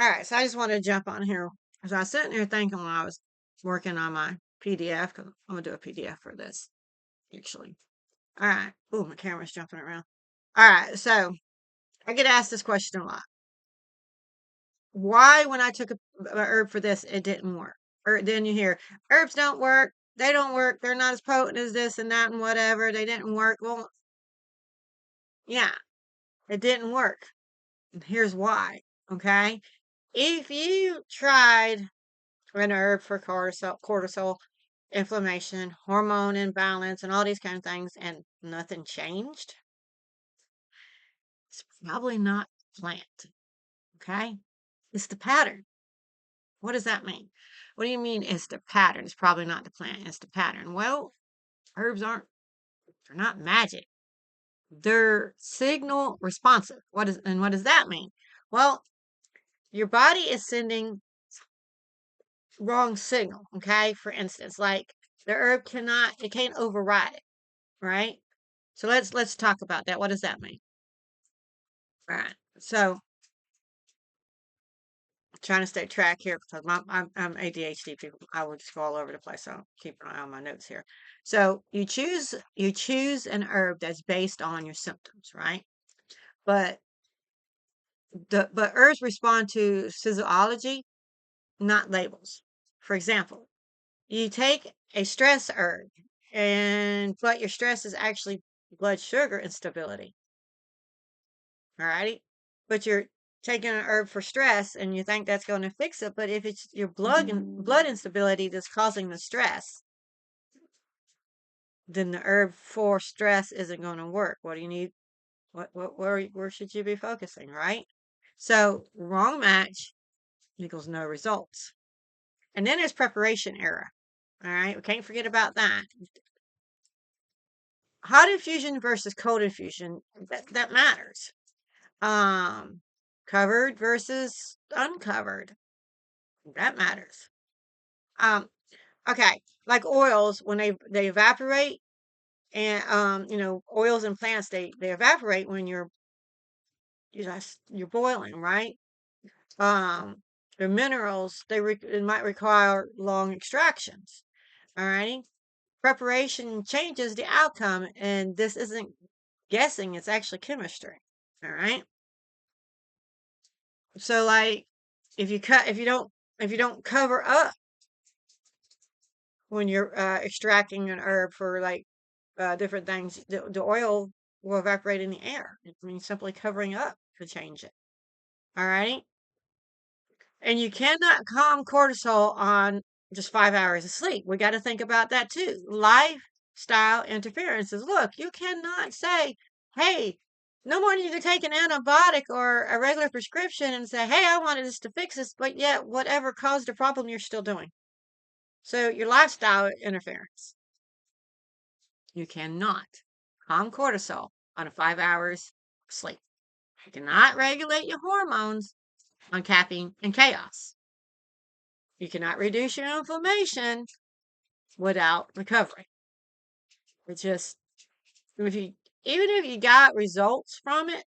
All right, so I just wanted to jump on here. So I was sitting here thinking when I was working on my PDF, because I'm going to do a PDF for this, actually. All right. Oh, my camera's jumping around. All right, so I get asked this question a lot. Why, when I took a herb for this, it didn't work? Or then you hear, herbs don't work. They don't work. They're not as potent as this and that and whatever. They didn't work. Well, yeah, it didn't work. And here's why. Okay. If you tried an herb for cortisol, inflammation, hormone imbalance, and all these kind of things, and nothing changed, it's probably not the plant. Okay? It's the pattern. What does that mean? What do you mean it's the pattern? It's probably not the plant, it's the pattern. Well, herbs they're not magic. They're signal responsive. What does that mean? Well, your body is sending wrong signal, okay? For instance, like the herb it can't override it, right? So let's talk about that. What does that mean? All right. So trying to stay track here because I'm ADHD people. I would just go all over the place. So keep an eye on my notes here. So you choose an herb that's based on your symptoms, right? But but herbs respond to physiology, not labels. For example, you take a stress herb, and but your stress is actually blood sugar instability. All righty, but you're taking an herb for stress, and you think that's going to fix it. But if it's your blood instability that's causing the stress, then the herb for stress isn't going to work. What do you need? Where should you be focusing, right? So wrong match equals no results. And then there's preparation error. All right, we can't forget about that. Hot infusion versus cold infusion, that matters. Um, Covered versus uncovered, that matters. Um, okay, like oils, when they evaporate, and oils and plants, they evaporate when you're boiling, right? Um, the minerals, it might require long extractions. All righty. Preparation changes the outcome, and this isn't guessing, it's actually chemistry. All right. So like if you don't cover up when you're extracting an herb for like different things, the oil will evaporate in the air. It means simply covering up to change it. All right. And you cannot calm cortisol on just 5 hours of sleep. We got to think about that too. Lifestyle interferences. Look, you cannot say, hey, no more you can take an antibiotic or a regular prescription and say, hey, I wanted this to fix this, but yet whatever caused the problem, you're still doing. So your lifestyle interference. You cannot calm cortisol on a 5 hours of sleep. You cannot regulate your hormones on caffeine and chaos. You cannot reduce your inflammation without recovery. It's just if you even if you got results from it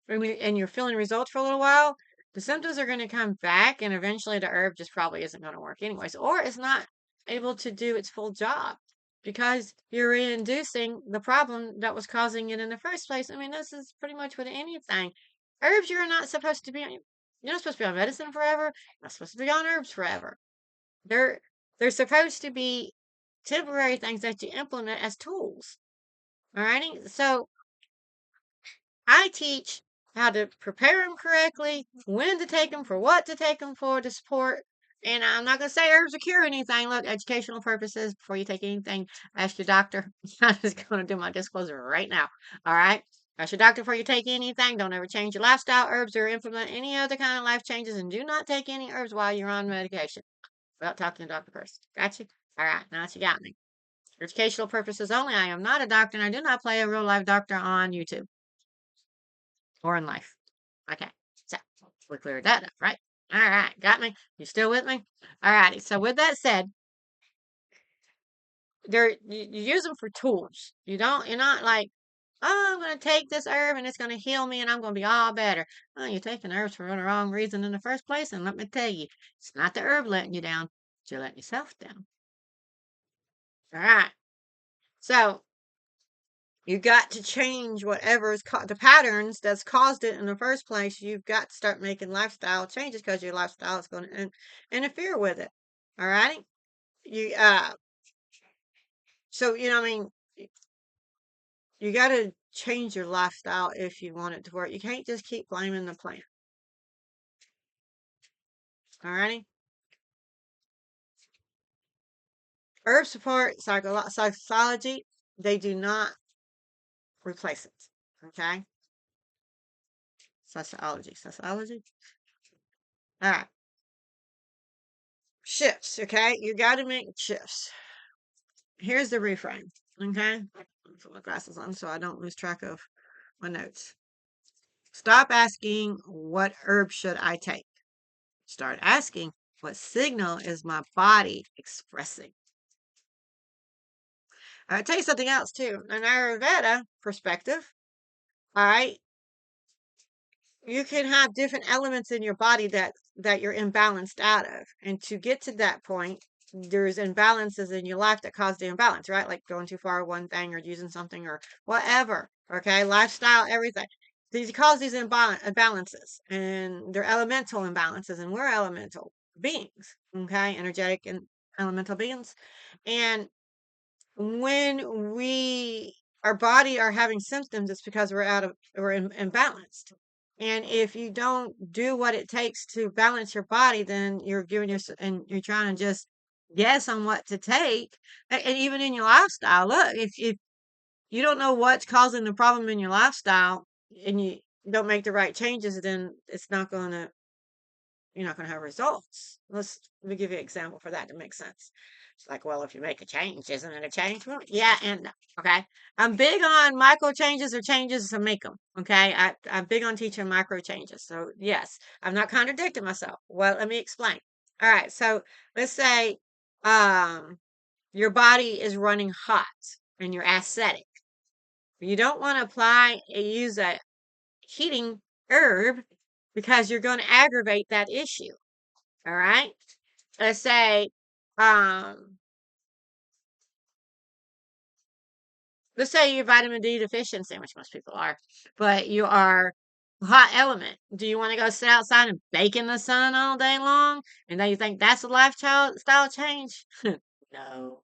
and you're feeling results for a little while, the symptoms are going to come back, and eventually the herb just probably isn't going to work anyways, or it's not able to do its full job because you're reinducing the problem that was causing it in the first place. I mean, this is pretty much with anything. Herbs, you're not supposed to be on. You're not supposed to be on medicine forever. You're not supposed to be on herbs forever. They're they're supposed to be temporary things that you implement as tools. Alrighty? So I teach how to prepare them correctly, when to take them, for what to take them for, to support. And I'm not going to say herbs will cure anything. Look, educational purposes, before you take anything, ask your doctor. I'm just going to do my disclosure right now. All right? Ask your doctor before you take anything. Don't ever change your lifestyle herbs or implement any other kind of life changes. And do not take any herbs while you're on medication without talking to the doctor first. Got you? All right. Now that you got me. For educational purposes only. I am not a doctor, and I do not play a real life doctor on YouTube or in life. Okay, so we cleared that up, right? All right, got me? You still with me? All righty. So with that said, you use them for tools. You're not like Oh, I'm going to take this herb and it's going to heal me and I'm going to be all better. Oh, you're taking herbs for the wrong reason in the first place. And let me tell you, it's not the herb letting you down. You're letting yourself down. All right. So you got to change whatever's the patterns that's caused it in the first place. You've got to start making lifestyle changes because your lifestyle is going to interfere with it. All right. You, so, I mean, you got to change your lifestyle if you want it to work. You can't just keep blaming the plant. All righty. Herb support psychology, they do not replace it. Okay? Sociology. Sociology? All right. Shifts. Okay? You got to make shifts. Here's the reframe. Okay? Put my glasses on so I don't lose track of my notes. Stop asking, what herb should I take? Start asking, what signal is my body expressing? I'll tell you something else too. An Ayurveda perspective, all right, you can have different elements in your body that you're imbalanced out of. And to get to that point, there's imbalances in your life that cause the imbalance, right? Like going too far one thing or using something or whatever. Okay, lifestyle, everything. These cause these imbalances, and they're elemental imbalances, and we're elemental beings. Okay, energetic and elemental beings, and when we our body are having symptoms, it's because we're imbalanced. And if you don't do what it takes to balance your body, then you're giving yourself and you're trying to just guess on what to take. And even in your lifestyle, look, if you don't know what's causing the problem in your lifestyle and you don't make the right changes, then it's not going to you're not going to have results. Let me give you an example for that to make sense. It's like, well, if you make a change, isn't it a change? Well, yeah, and no. Okay. I'm big on micro changes or changes to make them. Okay. I'm big on teaching micro changes. So, yes, I'm not contradicting myself. Well, let me explain. All right. So, let's say um, your body is running hot and you're acidic. You don't want to use a heating herb because you're going to aggravate that issue. All right. Let's say, um, let's say you're vitamin D deficiency, which most people are, but you are a hot element. Do you want to go sit outside and bake in the sun all day long? And then you think that's a lifestyle change? No.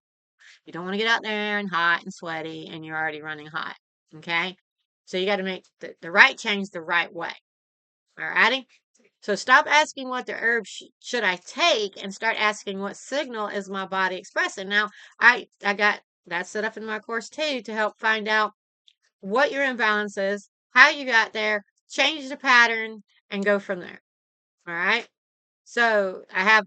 You don't want to get out there and hot and sweaty and you're already running hot. Okay. So you got to make the right change the right way. All righty. So stop asking what the herb should I take and start asking what signal is my body expressing. Now, I got that set up in my course too to help find out what your imbalance is, how you got there, change the pattern, and go from there. All right. So I have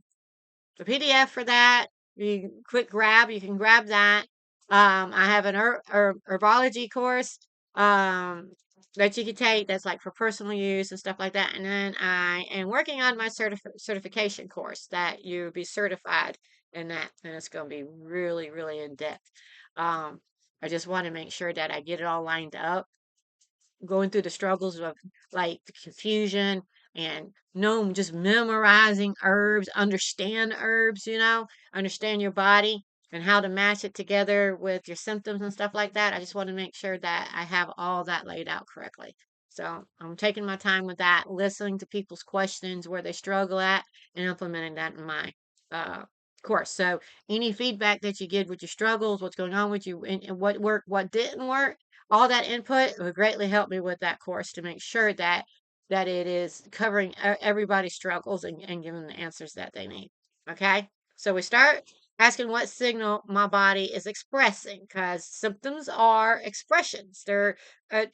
the PDF for that. You quick grab, you can grab that. I have an herbology course that you can take that's like for personal use and stuff like that. And then I am working on my certification course that you'll be certified in that, and it's going to be really, really in depth. I just want to make sure that I get it all lined up, going through the struggles of like the confusion and no just memorizing herbs, understand herbs, understand your body and how to match it together with your symptoms and stuff like that. I just want to make sure that I have all that laid out correctly. So I'm taking my time with that, listening to people's questions, where they struggle at, and implementing that in my uh, course. So any feedback that you get with your struggles, what's going on with you, and what worked, what didn't work, all that input would greatly help me with that course to make sure that it is covering everybody's struggles and giving the answers that they need. Okay, so we start asking what signal my body is expressing, because symptoms are expressions, they're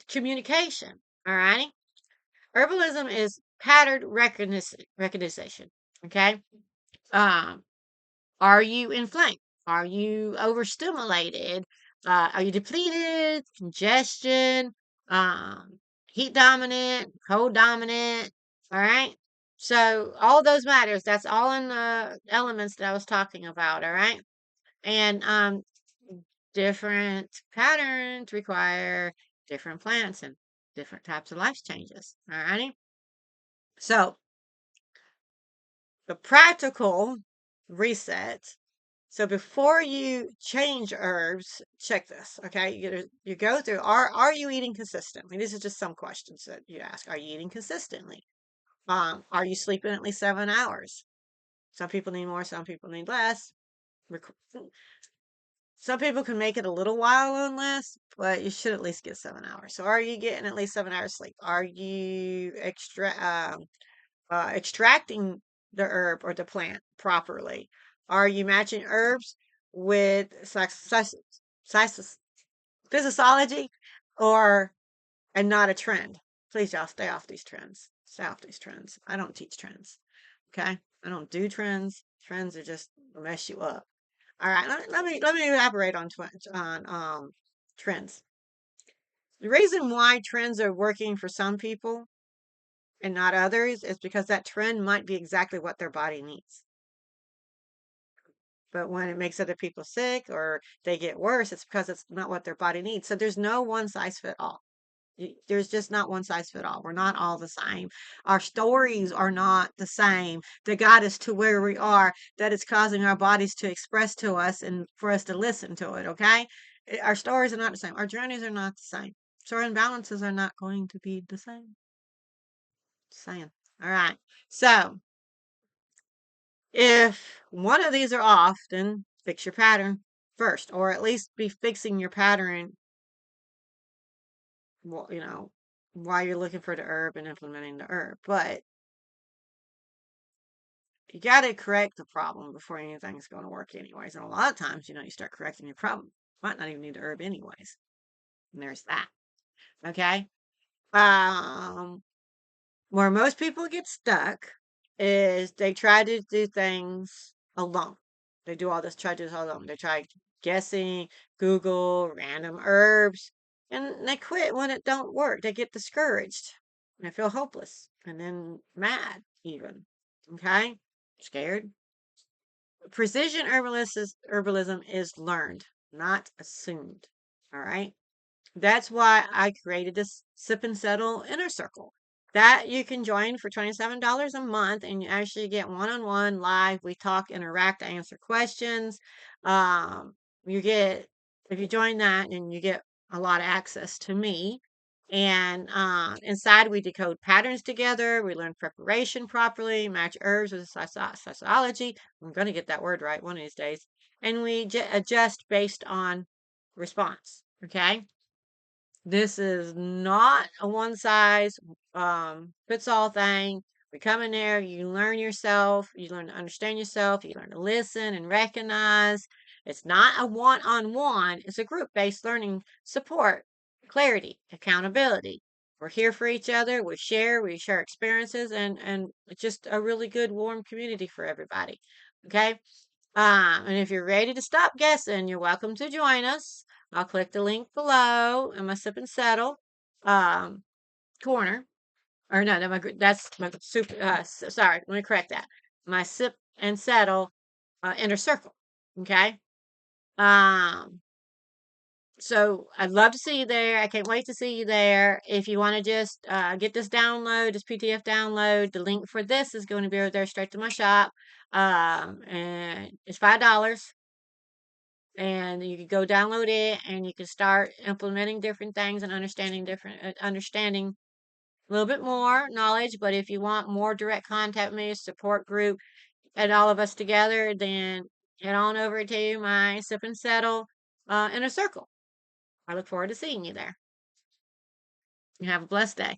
communication. All righty. Herbalism is pattern recognition. Okay. um are you inflamed? Are you overstimulated? Are you depleted? Congestion? Um, heat dominant? Cold dominant? All right. So all those matters. That's all in the elements that I was talking about. All right. And different patterns require different plants and different types of life changes. All righty. So the practical reset. So before you change herbs, check this. Okay, you go through. Are you eating consistently? These are just some questions that you ask. Are you eating consistently? Are you sleeping at least 7 hours? Some people need more. Some people need less. Some people can make it a little while on less, but you should at least get 7 hours. So are you getting at least 7 hours sleep? Are you extracting the herb or the plant properly? Are you matching herbs with physiology or and not a trend? Please, y'all, stay off these trends. Stay off these trends. I don't teach trends. Okay, I don't do trends. Trends are just mess you up. All right, let me elaborate on trends. The reason why trends are working for some people and not others is because that trend might be exactly what their body needs. But when it makes other people sick or they get worse, it's because it's not what their body needs. So there's no one size fit all. There's just not one size fit all. We're not all the same. Our stories are not the same that got us to where we are, that is causing our bodies to express to us and for us to listen to it. Okay. Our stories are not the same. Our journeys are not the same. So our imbalances are not going to be the same. Saying. All right. So if one of these are off, then fix your pattern first, or at least be fixing your pattern, well, while you're looking for the herb and implementing the herb. But you got to correct the problem before anything's going to work anyways. And a lot of times, you start correcting your problem. Might not even need the herb anyways. And there's that. Okay. Um, where most people get stuck is they try to do things alone. They do all this, try to do this all alone. They try guessing, Google, random herbs, and they quit when it don't work. They get discouraged. And they feel hopeless and then mad even. Okay? Scared. Precision herbalism is learned, not assumed. All right? That's why I created this Sip and Settle Inner Circle that you can join for $27 a month, and you actually get one-on-one live. We talk, interact, I answer questions. You get, if you join that, and you get a lot of access to me. And inside, we decode patterns together. We learn preparation properly, match herbs with sociology. I'm going to get that word right one of these days. And we adjust based on response. Okay. This is not a one size fits all thing. We come in there, you learn yourself, you learn to understand yourself, you learn to listen and recognize. It's not a one on one, it's a group based learning support, clarity, accountability. We're here for each other, we share experiences, and it's just a really good, warm community for everybody. Okay. And if you're ready to stop guessing, you're welcome to join us. I'll click the link below in my sip and settle um, corner. Or no, that's my super. Sorry, let me correct that. My sip and settle inner circle. Okay. Um. So I'd love to see you there. I can't wait to see you there. If you want to just get this download, this PDF download, the link for this is going to be over there straight to my shop. And it's $5. And you can go download it and you can start implementing different things and understanding a little bit more knowledge. But if you want more direct contact with me, support group, and all of us together, then head on over to my Sip and Settle Inner Circle. I look forward to seeing you there. You have a blessed day.